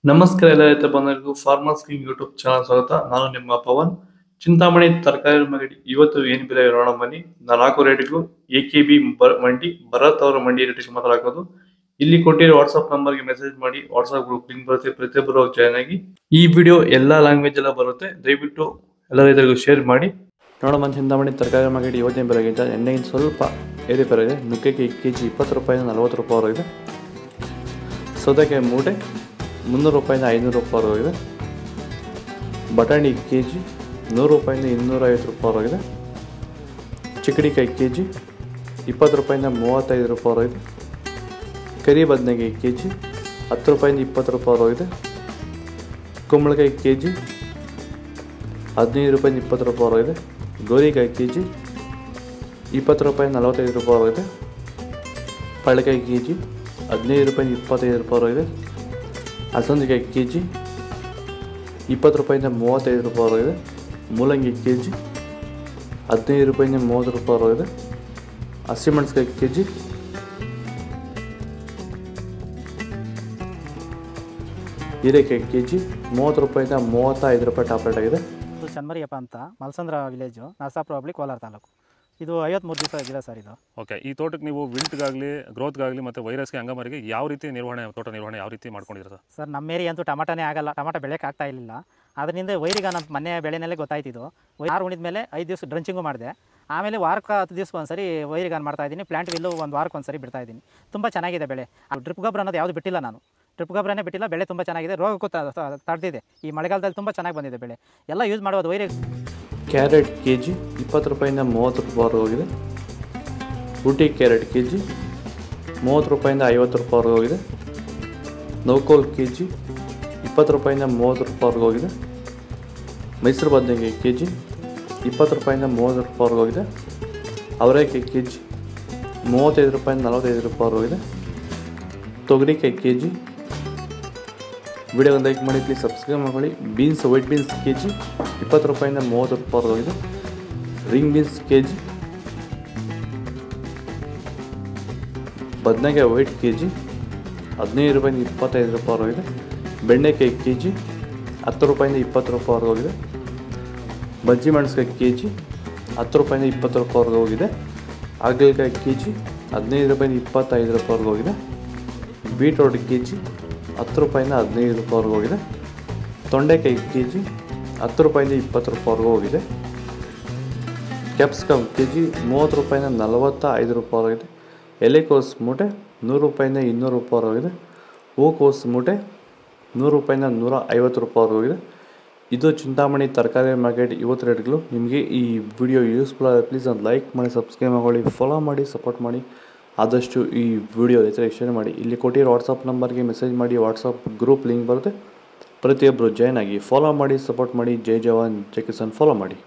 ನಮಸ್ಕಾರ ಎಲ್ಲ ರೈತ ಬಂಧುಗಳಿಗೂ ಫಾರ್ಮರ್ಸ್ ಕಿಂಗ್ ಯೂಟ್ಯೂಬ್ ಚಾನಲ್ ಸ್ವಾಗತ. ನಾನು ನಿಮ್ಮ ಪವನ್. ಚಿಂತಾಮಣಿ ತರಕಾರಿ ಮಂಡಿ ಇವತ್ತು ಏನು ಬೆಲೆ ನೋಡೋಣ ಬನ್ನಿ. ನಾಲ್ಕು ರೇಟ್ಗಳು AKB ಮಂಡಿ ಭರತ್ ಅವರ ಮಂಡಿ ರೇಟ್ ಮಾತ್ರ ಹಾಕೋದು. ಇಲ್ಲಿ ಕೊಟ್ಟಿರೋ ವಾಟ್ಸ್ಆಪ್ ನಂಬರ್ಗೆ ಮೆಸೇಜ್ ಮಾಡಿ. ವಾಟ್ಸ್ಆಪ್ ಗ್ರೂಪ್ ಲಿಂಕ್ ಬರುತ್ತೆ, ಪ್ರತಿಯೊಬ್ಬರು ಜಾಯ್ನ್ ಆಗಿ. ಈ ವಿಡಿಯೋ ಎಲ್ಲಾ ಲ್ಯಾಂಗ್ವೇಜ್ ಎಲ್ಲ ಬರುತ್ತೆ, ದಯವಿಟ್ಟು ಎಲ್ಲ ರೈತರಿಗೂ ಶೇರ್ ಮಾಡಿ. ನೋಡೋಣ ಚಿಂತಾಮಣಿ ತರಕಾರಿ ಮಂಡಿ ಇವತ್ತಿನ ಬೆಲೆಗಿಂತ ಎಣ್ಣೆಗಿಂತ ಸ್ವಲ್ಪ ಏರಿಪೇರಿದೆ. ನುಗ್ಗೆಗೆ kg 20 ರೂಪಾಯಿಂದ 40 ರೂಪಾಯಿವರೆಗಿದೆ. ಸೌತೆಕಾಯಿ ಮೂಟೆ 300 ರೂಪಾಯಿಂದ 500 ರೂಪಾಯಿವರೆಗಿದೆ. ಬಟಾಣಿ kg 100 ರೂಪಾಯಿಂದ 250 ರೂಪಾಯಿವರೆಗಿದೆ. ಚಿಕ್ಕಡಿಕಾಯಿ kg 20 ರೂಪಾಯಿಂದ 35 ರೂಪಾಯಿವರೆಗಿದೆ. ಕರಿ ಬದನೆಕಾಯಿ kg 10 ರೂಪಾಯಿಂದ 20 ರೂಪಾಯಿವರೆಗಿದೆ. ಕುಂಬಳಕಾಯಿ kg 15 ರೂಪಾಯಿಂದ 20 ರೂಪಾಯಿವರೆಗಿದೆ. ಗೋರಿಕಾಯಿ kg 20 ರೂಪಾಯಿಂದ 45 ರೂಪಾಯಿವರೆಗಿದೆ. ಪಳಕಾಯಿ kg 15 ರೂಪಾಯಿಂದ 25 ರೂಪಾಯಿವರೆಗಿದೆ. ಅಲಸಂದಿಕಾಯಿ kg 20 ರೂಪಾಯಿಂದ 35 ರೂಪಾಯಿವರೆಗಿದೆ. ಮೂಲಂಗಿ kg 15 ರೂಪಾಯಿಂದ 30 ರೂಪಾಯಿವರೆಗಿದೆ. ಹಸಿಮೆಣಸಿನಕಾಯಿ kg ಹೀರೆಕಾಯಿ kg 30 ರೂಪಾಯಿಂದ 35 ರೂಪಾಯಿ ಟಾಪ್ ರೇಟ್ ಆಗಿದೆ. ಇದು ಚನ್ಮರಿಯಪ್ಪ ಅಂತ ಮಲ್ಸಂದ್ರ ವಿಲೇಜು, ನರಸಾಪುರ ಹೋಬಳಿ, ಕೋಲಾರ ತಾಲೂಕು. ಇದು 53 ದಿವಸ ಗಿಡ ಸರ್ ಇದು. ಓಕೆ, ಈ ತೋಟಕ್ಕೆ ನೀವು ವಿಲ್ಟ್ಗಾಗಲಿ ಗ್ರೋತ್ಗಾಗಲಿ ಮತ್ತು ವೈರಸ್ಗೆ ಅಂಗಮಾರಿಗೆ ಯಾವ ರೀತಿ ತೋಟ ನಿರ್ವಹಣೆ ಯಾವ ರೀತಿ ಮಾಡ್ಕೊಂಡಿದ್ದೀರಾ ಸರ್? ನಮ್ಮ ಏರಿಯಾ ಅಂತೂ ಟಮಾಟನೇ ಆಗಲ್ಲ, ಟಮಾಟ ಬೆಳೆಯೋಕೆ ಆಗ್ತಾ ಇರಲಿಲ್ಲ. ಅದರಿಂದ ವೈರಿಗೆ ನಮ್ಮ ಮನೆ ಬೆಳೆನಲ್ಲೇ ಗೊತ್ತಾಯ್ತಿದ್ದು. ಆರು ಉಣಿದ ಮೇಲೆ 5 ದಿವಸ ಡ್ರಂಚಿಂಗು ಮಾಡಿದೆ. ಆಮೇಲೆ ವಾರಕ್ಕೆ 10 ದಿವಸಕ್ಕೆ ಒಂದ್ಸರಿ ವೈರಿಗಾನ್ ಮಾಡ್ತಾಯಿದ್ದೀನಿ. ಪ್ಲಾಂಟ್ ವಿಲ್ಲು ಒಂದು ವಾರಕ್ಕೆ ಒಂದ್ಸರಿ ಬಿಡ್ತಾಯಿದ್ದೀನಿ. ತುಂಬ ಚೆನ್ನಾಗಿದೆ ಬೆಳೆ. ಡ್ರಿಪ್ ಗೊಬ್ಬರ ಅನ್ನೋದು ಯಾವುದು ಬಿಟ್ಟಿಲ್ಲ ನಾನು. ಡ್ರಿಪ್ ಗೊಬ್ಬರನೇ ಬಿಟ್ಟಿಲ್ಲ. ಬೆಳೆ ತುಂಬ ಚೆನ್ನಾಗಿದೆ. ರೋಗಕ್ಕೂ ತಡೆದಿದೆ. ಈ ಮಳೆಗಾಲದಲ್ಲಿ ತುಂಬ ಚೆನ್ನಾಗಿ ಬಂದಿದೆ ಬೆಳೆ. ಎಲ್ಲ ಯೂಸ್ ಮಾಡೋದು ವೈರಿಗೆ. ಕ್ಯಾರೆಟ್ kg 20 ರೂಪಾಯಿಂದ 30 ರೂಪಾಯಿವರೆಗೆ ಹೋಗಿದೆ. ಊಟಿ ಕ್ಯಾರೆಟ್ kg 30 ರೂಪಾಯಿಂದ 50 ರೂಪಾಯಿವರೆಗೆ ಹೋಗಿದೆ. ನೌಕೋಲ್ kg 20 ರೂಪಾಯಿಂದ 30 ರೂಪಾಯಿವರೆಗೆ ಹೋಗಿದೆ. ಮೈಸೂರು ಬದನೆಕಾಯಿ kg 20 ರೂಪಾಯಿಂದ 30 ರೂಪಾಯಿವರೆಗೆ ಹೋಗಿದೆ. ಅವರೆಕಾಯಿ kg 35 ರೂಪಾಯಿಂದ 45 ರೂಪಾಯಿವರೆಗೆ ಹೋಗಿದೆ. ತೊಗರಿಕಾಯಿ kg ವಿಡಿಯೋಗೆ ಲೈಕ್ ಮಾಡಿ, ಪ್ಲೀಸ್ ಸಬ್ಸ್ಕ್ರೈಬ್ ಮಾಡ್ಕೊಳ್ಳಿ. ಬೀನ್ಸ್ ವೈಟ್ ಬೀನ್ಸ್ kg 20 ರೂಪಾಯಿಂದ 30 ರೂಪಾಯಿವರೆಗೆ ಹೋಗಿದೆ. ರಿಂಗ್ ಬೀನ್ಸ್ kg, ಬದನೆಕಾಯಿ ವೈಟ್ kg 15 ರೂಪಾಯಿಂದ 25 ರೂಪಾಯಿವರೆಗೆ ಹೋಗಿದೆ. ಬೆಂಡೆಕಾಯಿ kg 10 ರೂಪಾಯಿಂದ 20 ರೂಪಾಯಿವರೆಗೆ ಹೋಗಿದೆ. ಬಜ್ಜಿ ಮೆಣಸಿನಕಾಯಿ kg 10 ರೂಪಾಯಿಂದ 20 ರೂಪಾಯಿವರೆಗೆ ಹೋಗಿದೆ. ಹಾಗಲಕಾಯಿ kg 15 ರೂಪಾಯಿಂದ 25 ರೂಪಾಯಿವರೆಗೆ ಹೋಗಿದೆ. ಬೀಟ್ರೋಟ್ kg 10 ರೂಪಾಯಿಂದ 15 ರೂಪಾಯಿವರೆಗೆ ಹೋಗಿದೆ. ತೊಂಡೆಕಾಯಿ kg 10 ರೂಪಾಯಿಂದ 20 ರೂಪಾಯಿವರೆಗೆ ಹೋಗಿದೆ. ಕ್ಯಾಪ್ಸಿಕಮ್ kg 30 ರೂಪಾಯಿಂದ 45 ರೂಪಾಯಿವರೆಗಿದೆ. ಎಲೆಕೋಸು ಮೂಟೆ 100 ರೂಪಾಯಿಂದ 200 ರೂಪಾಯಿವರೆಗಿದೆ. ಹೂಕೋಸು ಮೂಟೆ 100 ರೂಪಾಯಿಂದ 150 ರೂಪಾಯಿವರೆಗೆ ಹೋಗಿದೆ. ಇದು ಚಿಂತಾಮಣಿ ತರಕಾರಿ ಮಾರ್ಕೆಟ್ ಇವತ್ತು ರೇಟ್ಗಳು. ನಿಮಗೆ ಈ ವಿಡಿಯೋ ಯೂಸ್ಫುಲ್ ಆದರೆ ಪ್ಲೀಸ್ ಒಂದು ಲೈಕ್ ಮಾಡಿ, ಸಬ್ಸ್ಕ್ರೈಬ್ ಮಾಡಿ, ಫಾಲೋ ಮಾಡಿ, ಸಪೋರ್ಟ್ ಮಾಡಿ. ಆದಷ್ಟು ಈ ವಿಡಿಯೋ ರೈತರಿಗೆ ಶೇರ್ ಮಾಡಿ. ಇಲ್ಲಿ ಕೊಟ್ಟಿರೋ ವಾಟ್ಸಪ್ ನಂಬರ್ಗೆ ಮೆಸೇಜ್ ಮಾಡಿ. ವಾಟ್ಸಪ್ ಗ್ರೂಪ್ ಲಿಂಕ್ ಬರುತ್ತೆ, ಪ್ರತಿಯೊಬ್ಬರು ಜಾಯ್ನ್ ಆಗಿ. ಫಾಲೋ ಮಾಡಿ, ಸಪೋರ್ಟ್ ಮಾಡಿ. ಜೈ ಜವಾನ್ ಜೈ ಕಿಸಾನ್ ಫಾಲೋ ಮಾಡಿ.